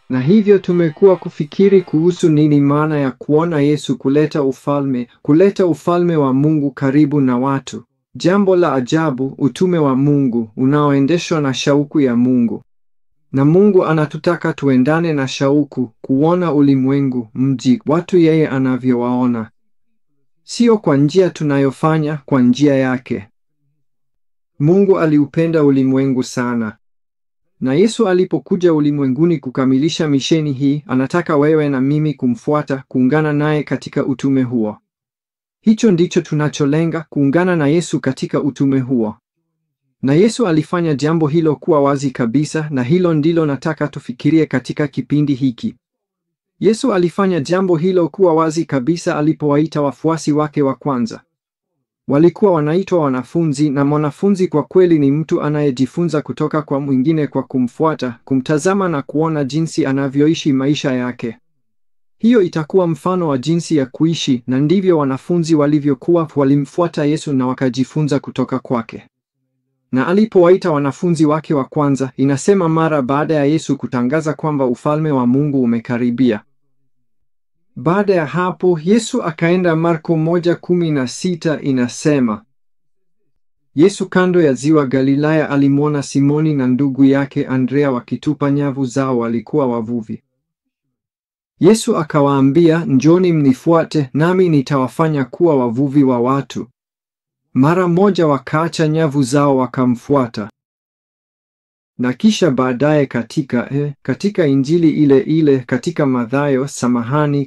Na hivyo tumekuwa kufikiri kuhusu nini maana ya kuona Yesu kuleta ufalme wa Mungu karibu na watu. Jambo la ajabu, utume wa Mungu unaoendeshwa na shauku ya Mungu. Na Mungu anatutaka tuendane na shauku, kuona ulimwengu, mji, watu yeye anavyowaona. Sio kwa njia tunayofanya, kwa njia yake. Mungu aliupenda ulimwengu sana. Na Yesu alipokuja ulimwenguni kukamilisha misheni hii, anataka wewe na mimi kumfuata, kuungana naye katika utume huo. Hicho ndicho tunacholenga, kuungana na Yesu katika utume huo. Na Yesu alifanya jambo hilo kuwa wazi kabisa, na hilo ndilo nataka tufikirie katika kipindi hiki. Yesu alifanya jambo hilo kuwa wazi kabisa alipowaita wafuasi wake wa kwanza. Walikuwa wanaitwa wanafunzi, na mwanafunzi kwa kweli ni mtu anayejifunza kutoka kwa mwingine kwa kumfuata, kumtazama na kuona jinsi anavyoishi maisha yake. Hiyo itakuwa mfano wa jinsi ya kuishi, na ndivyo wanafunzi walivyokuwa, walimfuata Yesu na wakajifunza kutoka kwake. Na alipowaita wanafunzi wake wa kwanza, inasema mara baada ya Yesu kutangaza kwamba ufalme wa Mungu umekaribia. Baada ya hapo, Yesu akaenda. Marko 1:16 inasema, Yesu kando ya ziwa Galilaya alimwona Simoni na ndugu yake Andrea wakitupa nyavu zao, walikuwa wavuvi. Yesu akawaambia, njoni mnifuate, nami nitawafanya kuwa wavuvi wa watu. Mara moja wakaacha nyavu zao wakamfuata. Na kisha baadaye katika Injili ile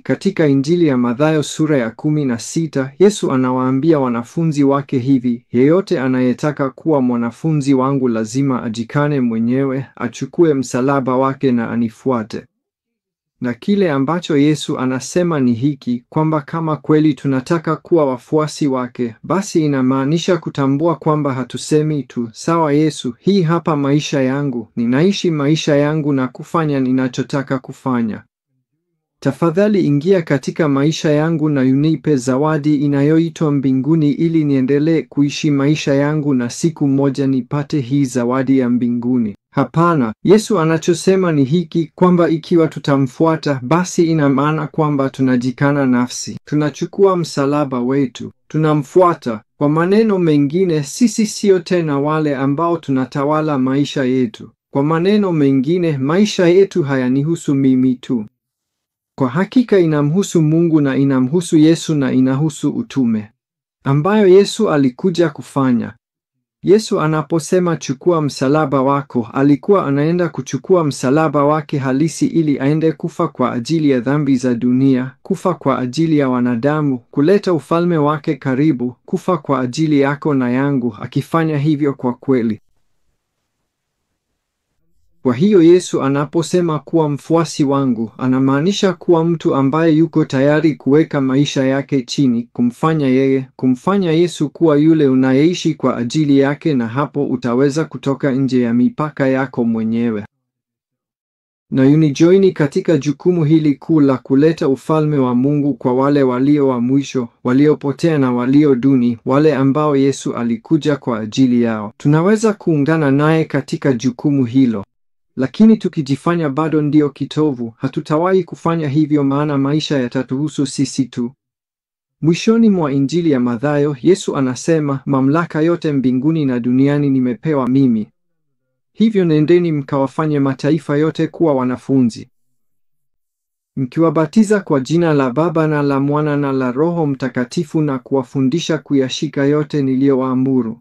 katika Injili ya Mathayo sura ya 16, Yesu anawaambia wanafunzi wake hivi, yeyote anayetaka kuwa mwanafunzi wangu lazima ajikane mwenyewe, achukue msalaba wake na anifuate. Na kile ambacho Yesu anasema ni hiki, kwamba kama kweli tunataka kuwa wafuasi wake, basi inamaanisha kutambua kwamba hatusemi tu, sawa Yesu, hii hapa maisha yangu, ninaishi maisha yangu na kufanya ninachotaka kufanya. Tafadhali ingia katika maisha yangu na unipe zawadi inayoitwa mbinguni ili niendelee kuishi maisha yangu na siku moja nipate hii zawadi ya mbinguni. Hapana, Yesu anachosema ni hiki, kwamba ikiwa tutamfuata, basi ina maana kwamba tunajikana nafsi, tunachukua msalaba wetu, tunamfuata. Kwa maneno mengine, sisi sio tena wale ambao tunatawala maisha yetu. Kwa maneno mengine, maisha yetu hayanihusu mimi tu. Kwa hakika inamhusu Mungu na inamhusu Yesu na inahusu utume ambayo Yesu alikuja kufanya. Yesu anaposema chukua msalaba wako, alikuwa anaenda kuchukua msalaba wake halisi ili aende kufa kwa ajili ya dhambi za dunia, kufa kwa ajili ya wanadamu, kuleta ufalme wake karibu, kufa kwa ajili yako na yangu, akifanya hivyo kwa kweli. Kwa hiyo Yesu anaposema kuwa mfuasi wangu, anamaanisha kuwa mtu ambaye yuko tayari kuweka maisha yake chini, kumfanya Yesu kuwa yule unayeishi kwa ajili yake, na hapo utaweza kutoka nje ya mipaka yako mwenyewe. Na unijoini katika jukumu hili kuu la kuleta ufalme wa Mungu kwa wale walio wa mwisho, waliopotea na walio duni, wale ambao Yesu alikuja kwa ajili yao. Tunaweza kuungana naye katika jukumu hilo. Lakini tukijifanya bado ndio kitovu, hatutawahi kufanya hivyo, maana maisha yatatuhusu sisi tu. Mwishoni mwa Injili ya Mathayo, Yesu anasema, mamlaka yote mbinguni na duniani nimepewa mimi. Hivyo nendeni mkawafanye mataifa yote kuwa wanafunzi, mkiwabatiza kwa jina la Baba na la Mwana na la Roho Mtakatifu, na kuwafundisha kuyashika yote niliyowaamuru.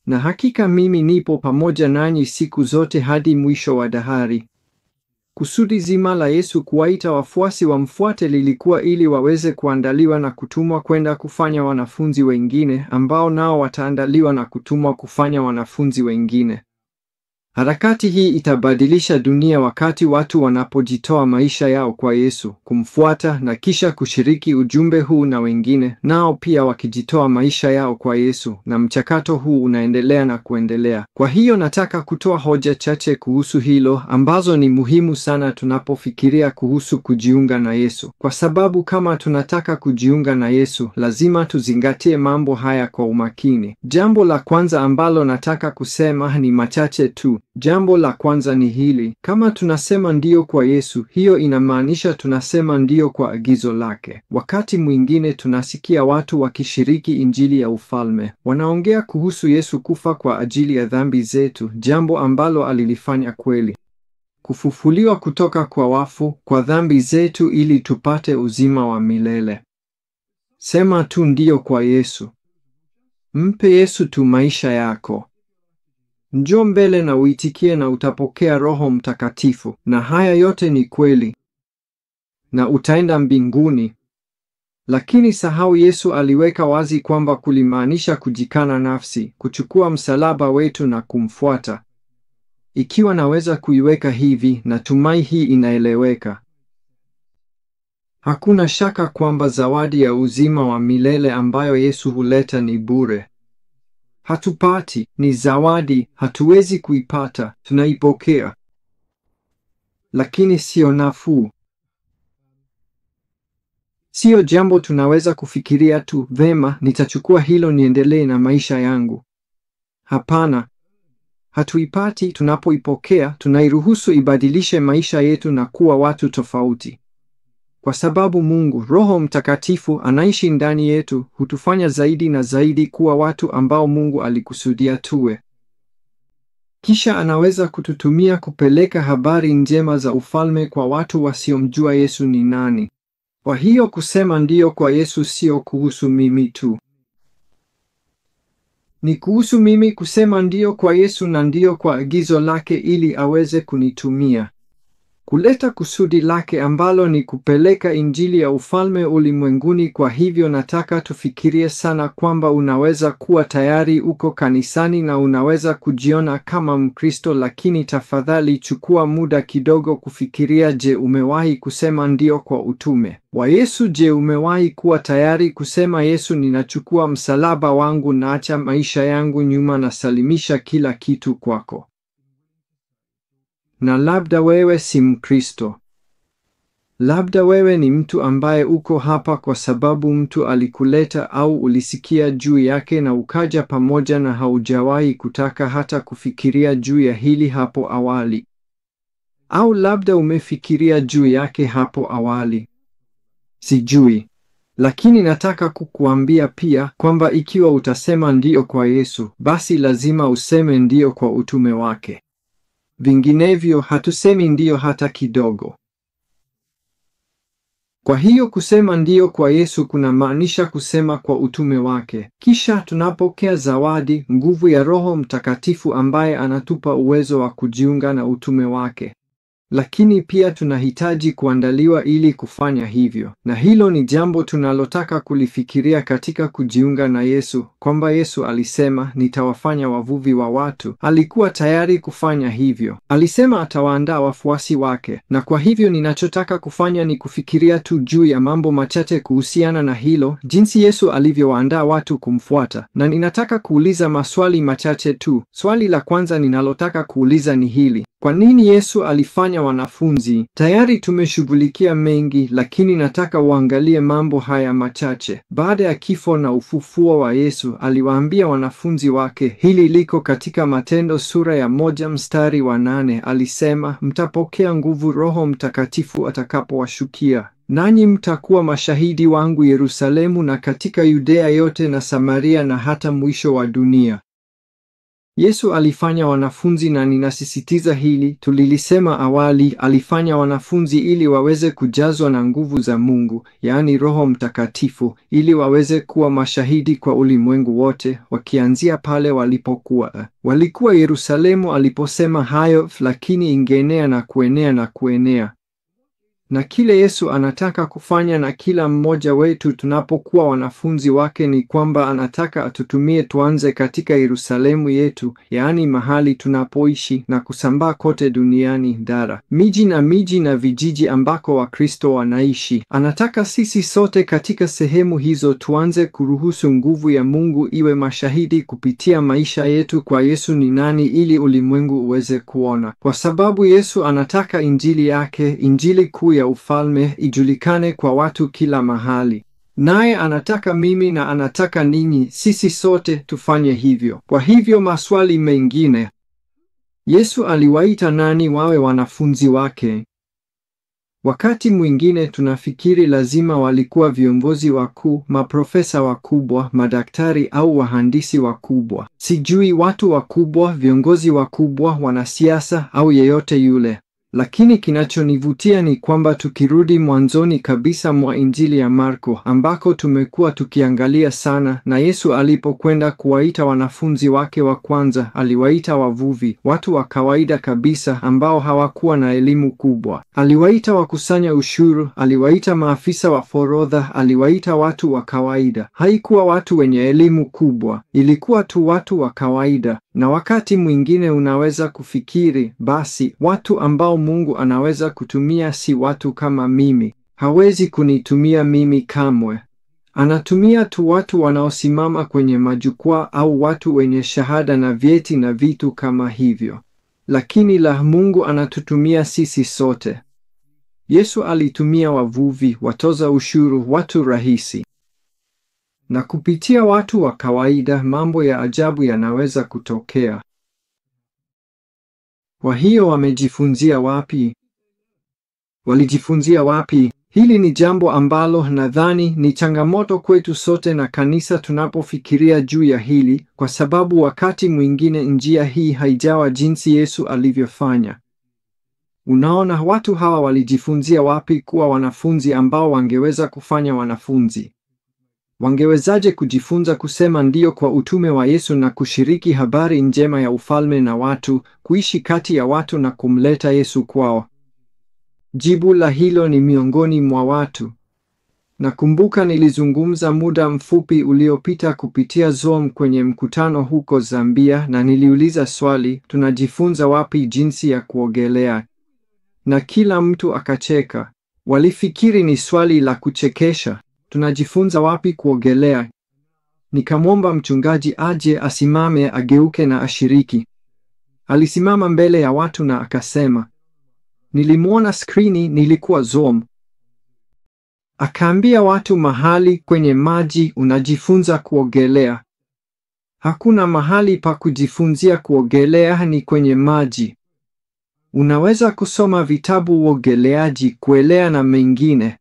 Na hakika mimi nipo pamoja nanyi siku zote hadi mwisho wa dahari. Kusudi zima la Yesu kuwaita wafuasi wamfuate lilikuwa ili waweze kuandaliwa na kutumwa kwenda kufanya wanafunzi wengine, ambao nao wataandaliwa na kutumwa kufanya wanafunzi wengine. Harakati hii itabadilisha dunia wakati watu wanapojitoa maisha yao kwa Yesu, kumfuata na kisha kushiriki ujumbe huu na wengine, nao pia wakijitoa maisha yao kwa Yesu, na mchakato huu unaendelea na kuendelea. Kwa hiyo nataka kutoa hoja chache kuhusu hilo ambazo ni muhimu sana tunapofikiria kuhusu kujiunga na Yesu. Kwa sababu kama tunataka kujiunga na Yesu, lazima tuzingatie mambo haya kwa umakini. Jambo la kwanza ambalo nataka kusema ni machache tu. Jambo la kwanza ni hili: kama tunasema ndiyo kwa Yesu, hiyo inamaanisha tunasema ndiyo kwa agizo lake. Wakati mwingine tunasikia watu wakishiriki injili ya ufalme, wanaongea kuhusu Yesu kufa kwa ajili ya dhambi zetu, jambo ambalo alilifanya kweli, kufufuliwa kutoka kwa wafu kwa dhambi zetu ili tupate uzima wa milele. Sema tu ndiyo kwa Yesu. Mpe Yesu tu maisha yako. Njoo mbele na uitikie na utapokea Roho Mtakatifu, na haya yote ni kweli, na utaenda mbinguni. Lakini sahau, Yesu aliweka wazi kwamba kulimaanisha kujikana nafsi, kuchukua msalaba wetu na kumfuata. Ikiwa naweza kuiweka hivi, natumai hii inaeleweka. Hakuna shaka kwamba zawadi ya uzima wa milele ambayo Yesu huleta ni bure. Hatupati, ni zawadi, hatuwezi kuipata, tunaipokea. Lakini sio nafuu. Sio jambo tunaweza kufikiria tu, vema, nitachukua hilo niendelee na maisha yangu. Hapana. Hatuipati. Tunapoipokea, tunairuhusu ibadilishe maisha yetu na kuwa watu tofauti. Kwa sababu Mungu, Roho Mtakatifu, anaishi ndani yetu, hutufanya zaidi na zaidi kuwa watu ambao Mungu alikusudia tuwe. Kisha anaweza kututumia kupeleka habari njema za ufalme kwa watu wasiomjua Yesu ni nani. Kwa hiyo kusema ndiyo kwa Yesu sio kuhusu mimi tu. Ni kuhusu mimi kusema ndiyo kwa Yesu na ndiyo kwa agizo lake ili aweze kunitumia kuleta kusudi lake ambalo ni kupeleka injili ya ufalme ulimwenguni. Kwa hivyo nataka tufikirie sana kwamba unaweza kuwa tayari uko kanisani na unaweza kujiona kama Mkristo, lakini tafadhali chukua muda kidogo kufikiria, je, umewahi kusema ndio kwa utume wa Yesu? Je, umewahi kuwa tayari kusema, Yesu, ninachukua msalaba wangu, naacha maisha yangu nyuma na salimisha kila kitu kwako? Na labda wewe si Mkristo. Labda wewe ni mtu ambaye uko hapa kwa sababu mtu alikuleta au ulisikia juu yake na ukaja pamoja na haujawahi kutaka hata kufikiria juu ya hili hapo awali. Au labda umefikiria juu yake hapo awali. Sijui. Lakini nataka kukuambia pia kwamba ikiwa utasema ndio kwa Yesu, basi lazima useme ndio kwa utume wake. Vinginevyo hatusemi ndio hata kidogo. Kwa hiyo kusema ndio kwa Yesu kunamaanisha kusema kwa utume wake. Kisha tunapokea zawadi, nguvu ya Roho Mtakatifu ambaye anatupa uwezo wa kujiunga na utume wake. Lakini pia tunahitaji kuandaliwa ili kufanya hivyo. Na hilo ni jambo tunalotaka kulifikiria katika kujiunga na Yesu, kwamba Yesu alisema, nitawafanya wavuvi wa watu. Alikuwa tayari kufanya hivyo. Alisema atawaandaa wafuasi wake. Na kwa hivyo ninachotaka kufanya ni kufikiria tu juu ya mambo machache kuhusiana na hilo, jinsi Yesu alivyowaandaa watu kumfuata. Na ninataka kuuliza maswali machache tu. Swali la kwanza ninalotaka kuuliza ni hili: kwa nini Yesu alifanya wanafunzi? Tayari tumeshughulikia mengi, lakini nataka uangalie mambo haya machache. Baada ya kifo na ufufuo wa Yesu, aliwaambia wanafunzi wake, hili liko katika Matendo sura ya 1 mstari wa 8, alisema, mtapokea nguvu Roho Mtakatifu atakapowashukia, nanyi mtakuwa mashahidi wangu Yerusalemu na katika Yudea yote na Samaria na hata mwisho wa dunia. Yesu alifanya wanafunzi, na ninasisitiza hili, tulilisema awali, alifanya wanafunzi ili waweze kujazwa na nguvu za Mungu, yaani Roho Mtakatifu, ili waweze kuwa mashahidi kwa ulimwengu wote, wakianzia pale walipokuwa. Walikuwa Yerusalemu aliposema hayo, lakini ingeenea na kuenea na kuenea. Na kile Yesu anataka kufanya na kila mmoja wetu tunapokuwa wanafunzi wake ni kwamba anataka atutumie tuanze katika Yerusalemu yetu, yaani mahali tunapoishi, na kusambaa kote duniani, dara, miji na vijiji ambako Wakristo wanaishi. Anataka sisi sote katika sehemu hizo tuanze kuruhusu nguvu ya Mungu iwe mashahidi kupitia maisha yetu kwa Yesu ni nani, ili ulimwengu uweze kuona. Kwa sababu Yesu anataka injili yake, injili kuu ya ufalme, ijulikane kwa watu kila mahali. Naye anataka mimi na anataka ninyi, sisi sote tufanye hivyo. Kwa hivyo maswali mengine: Yesu aliwaita nani wawe wanafunzi wake? Wakati mwingine tunafikiri lazima walikuwa viongozi wakuu, maprofesa wakubwa, madaktari au wahandisi wakubwa. Sijui, watu wakubwa, viongozi wakubwa, wanasiasa au yeyote yule. Lakini kinachonivutia ni kwamba tukirudi mwanzoni kabisa mwa Injili ya Marko ambako tumekuwa tukiangalia sana, na Yesu alipokwenda kuwaita wanafunzi wake wa kwanza, aliwaita wavuvi, watu wa kawaida kabisa ambao hawakuwa na elimu kubwa. Aliwaita wakusanya ushuru, aliwaita maafisa wa forodha, aliwaita watu wa kawaida. Haikuwa watu wenye elimu kubwa, ilikuwa tu watu wa kawaida. Na wakati mwingine unaweza kufikiri, basi watu ambao Mungu anaweza kutumia si watu kama mimi. Hawezi kunitumia mimi kamwe. Anatumia tu watu wanaosimama kwenye majukwaa au watu wenye shahada na vyeti na vitu kama hivyo. Lakini la, Mungu anatutumia sisi sote. Yesu alitumia wavuvi, watoza ushuru, watu rahisi. Na kupitia watu wa kawaida mambo ya ajabu yanaweza kutokea. Kwa hiyo wamejifunzia wapi? Walijifunzia wapi? Hili ni jambo ambalo nadhani ni changamoto kwetu sote na kanisa tunapofikiria juu ya hili, kwa sababu wakati mwingine njia hii haijawa jinsi Yesu alivyofanya. Unaona, watu hawa walijifunzia wapi kuwa wanafunzi ambao wangeweza kufanya wanafunzi? Wangewezaje kujifunza kusema ndio kwa utume wa Yesu na kushiriki habari njema ya ufalme na watu, kuishi kati ya watu na kumleta Yesu kwao? Jibu la hilo ni miongoni mwa watu. Nakumbuka nilizungumza muda mfupi uliopita kupitia Zoom kwenye mkutano huko Zambia, na niliuliza swali, tunajifunza wapi jinsi ya kuogelea? Na kila mtu akacheka. Walifikiri ni swali la kuchekesha. Tunajifunza wapi kuogelea? Nikamwomba mchungaji aje asimame, ageuke na ashiriki. Alisimama mbele ya watu na akasema, nilimwona skrini, nilikuwa Zoom. Akaambia watu, mahali kwenye maji unajifunza kuogelea. Hakuna mahali pa kujifunzia kuogelea, ni kwenye maji. Unaweza kusoma vitabu uogeleaji, kuelea na mengine.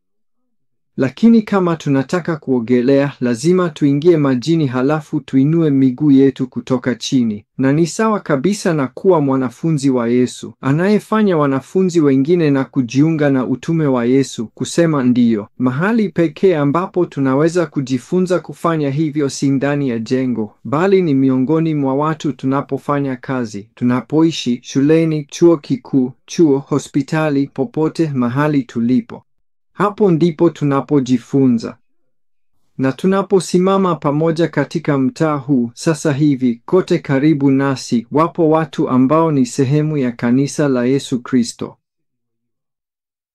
Lakini kama tunataka kuogelea, lazima tuingie majini halafu tuinue miguu yetu kutoka chini. Na ni sawa kabisa na kuwa mwanafunzi wa Yesu, anayefanya wanafunzi wengine na kujiunga na utume wa Yesu, kusema ndiyo. Mahali pekee ambapo tunaweza kujifunza kufanya hivyo si ndani ya jengo, bali ni miongoni mwa watu tunapofanya kazi, tunapoishi, shuleni, chuo kikuu, chuo, hospitali, popote mahali tulipo. Hapo ndipo tunapojifunza. Na tunaposimama pamoja katika mtaa huu sasa hivi, kote karibu nasi wapo watu ambao ni sehemu ya kanisa la Yesu Kristo.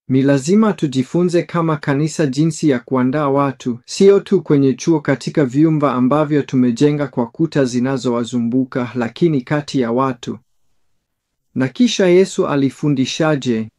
Ni lazima tujifunze kama kanisa jinsi ya kuandaa watu, sio tu kwenye chuo katika vyumba ambavyo tumejenga kwa kuta zinazowazunguka, lakini kati ya watu. Na kisha Yesu alifundishaje?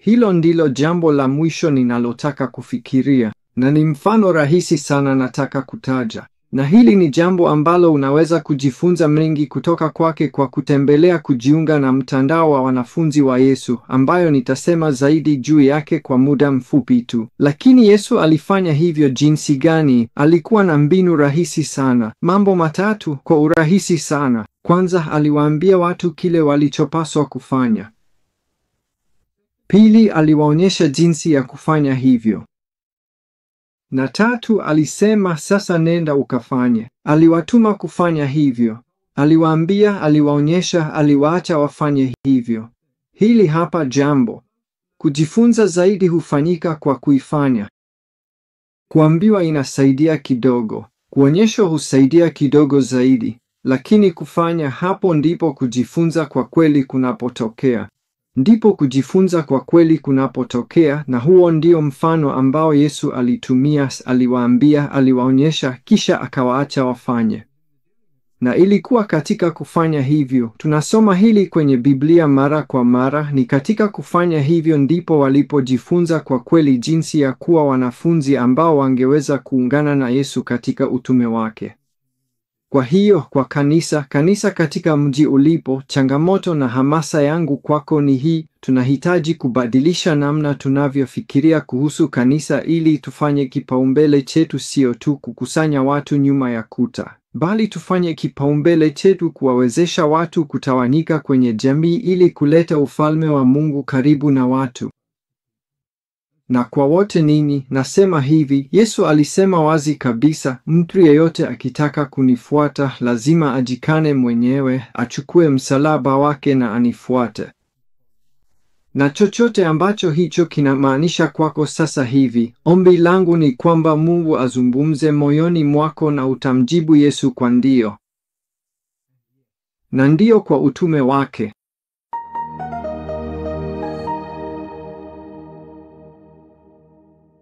Hilo ndilo jambo la mwisho ninalotaka kufikiria, na ni mfano rahisi sana nataka kutaja. Na hili ni jambo ambalo unaweza kujifunza mengi kutoka kwake kwa kutembelea kujiunga na mtandao wa wanafunzi wa Yesu, ambayo nitasema zaidi juu yake kwa muda mfupi tu. Lakini Yesu alifanya hivyo jinsi gani? Alikuwa na mbinu rahisi sana. Mambo matatu kwa urahisi sana. Kwanza, aliwaambia watu kile walichopaswa kufanya. Pili, aliwaonyesha jinsi ya kufanya hivyo. Na tatu, alisema sasa nenda ukafanye. Aliwatuma kufanya hivyo. Aliwaambia, aliwaonyesha, aliwaacha wafanye hivyo. Hili hapa jambo. Kujifunza zaidi hufanyika kwa kuifanya. Kuambiwa inasaidia kidogo. Kuonyeshwa husaidia kidogo zaidi. Lakini kufanya, hapo ndipo kujifunza kwa kweli kunapotokea. Ndipo kujifunza kwa kweli kunapotokea, na huo ndio mfano ambao Yesu alitumia. Aliwaambia, aliwaonyesha, kisha akawaacha wafanye. Na ilikuwa katika kufanya hivyo. Tunasoma hili kwenye Biblia mara kwa mara. Ni katika kufanya hivyo ndipo walipojifunza kwa kweli jinsi ya kuwa wanafunzi ambao wangeweza kuungana na Yesu katika utume wake. Kwa hiyo, kwa kanisa katika mji ulipo, changamoto na hamasa yangu kwako ni hii: tunahitaji kubadilisha namna tunavyofikiria kuhusu kanisa ili tufanye kipaumbele chetu sio tu kukusanya watu nyuma ya kuta, bali tufanye kipaumbele chetu kuwawezesha watu kutawanyika kwenye jamii ili kuleta ufalme wa Mungu karibu na watu. Na kwa wote ninyi nasema hivi, Yesu alisema wazi kabisa, mtu yeyote akitaka kunifuata lazima ajikane mwenyewe, achukue msalaba wake na anifuate. Na chochote ambacho hicho kinamaanisha kwako sasa hivi, ombi langu ni kwamba Mungu azungumze moyoni mwako na utamjibu Yesu kwa ndio. Na ndio kwa utume wake.